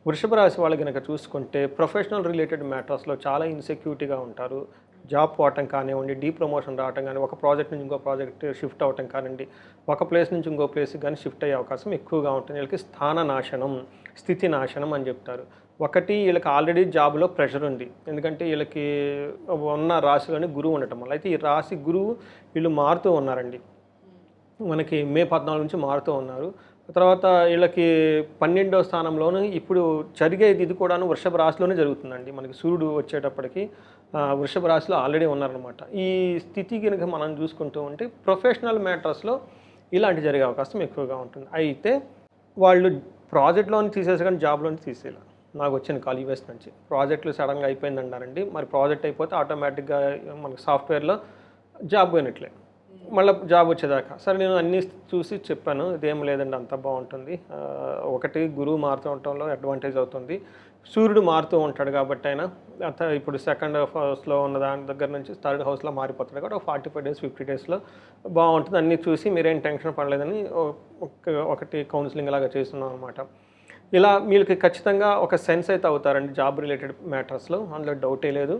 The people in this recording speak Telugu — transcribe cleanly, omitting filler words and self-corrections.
వృషభ రాశి వాళ్ళు గనక చూసుకుంటే ప్రొఫెషనల్ రిలేటెడ్ మ్యాటర్స్‌లో చాలా ఇన్‌సెక్యూరిటీగా ఉంటారు. జాబ్ పోవటం కానివ్వండి, డీప్రమోషన్ రావటం గాని, ఒక ప్రాజెక్ట్ నుంచి ఇంకో ప్రాజెక్ట్ షిఫ్ట్ అవ్వటం కానివ్వండి, ఒక ప్లేస్ నుంచి ఇంకో ప్లేస్‌కి గాని షిఫ్ట్ అయ్యే అవకాశం ఎక్కువగా ఉంటుంది. వీళ్ళకి స్థాన నాశనం, స్థితి నాశనం అని చెప్తారు. ఒకటి వీళ్ళకి ఆల్రెడీ జాబ్‌లో ప్రెషర్ ఉంది. ఎందుకంటే వీళ్ళకి ఉన్న రాశిలోని గురువు ఉండటం వల్ల. అయితే ఈ రాశి గురువు వీళ్ళు మారుతూ ఉన్నారండి. మనకి మే 14 నుంచి మారుతూ ఉన్నారు. తర్వాత వీళ్ళకి 12వ స్థానంలోను ఇప్పుడు జరిగేది ఇది కూడాను వృషభ రాశిలోనే జరుగుతుందండి. మనకి సూర్యుడు వచ్చేటప్పటికి వృషభ రాశిలో ఆల్రెడీ ఉన్నారనమాట. ఈ స్థితి గనుక మనం చూసుకుంటూ ఉంటే ప్రొఫెషనల్ మ్యాటర్స్‌లో ఇలాంటి జరిగే అవకాశం ఎక్కువగా ఉంటుంది. అయితే వాళ్ళు ప్రాజెక్ట్‌లోని తీసేసి కానీ జాబ్‌లోని తీసేయాల. నాకొచ్చిన కాల్ యూఎస్ నుంచి. ప్రాజెక్ట్‌లు సడెన్‌గా అయిపోయిందన్నారండి. మరి ప్రాజెక్ట్ అయిపోతే ఆటోమేటిక్‌గా మనకి సాఫ్ట్‌వేర్‌లో జాబ్ పోయినట్లే. మళ్ళా జాబ్ వచ్చేదాకా. సరే నేను అన్నీ చూసి చెప్పాను. ఇదేం లేదండి అంతా బావుంటుంది. ఒకటి గురువు మారుతూ ఉండటంలో అడ్వాంటేజ్ అవుతుంది. సూర్యుడు మారుతూ ఉంటాడు కాబట్టి ఆయన ఇప్పుడు సెకండ్ హౌస్‌లో ఉన్న దాని దగ్గర నుంచి థర్డ్ హౌస్‌లో మారిపోతాడు కాబట్టి ఒక 45 డేస్, 50 డేస్‌లో బావుంటుంది. అన్నీ చూసి మీరేం టెన్షన్ పడలేదని ఒకటి కౌన్సిలింగ్ లాగా చేస్తున్నాం అనమాట. ఇలా వీళ్ళకి ఖచ్చితంగా ఒక సెన్స్ అయితే అవుతారండి జాబ్ రిలేటెడ్ మ్యాటర్స్‌లో. అందులో డౌటే లేదు.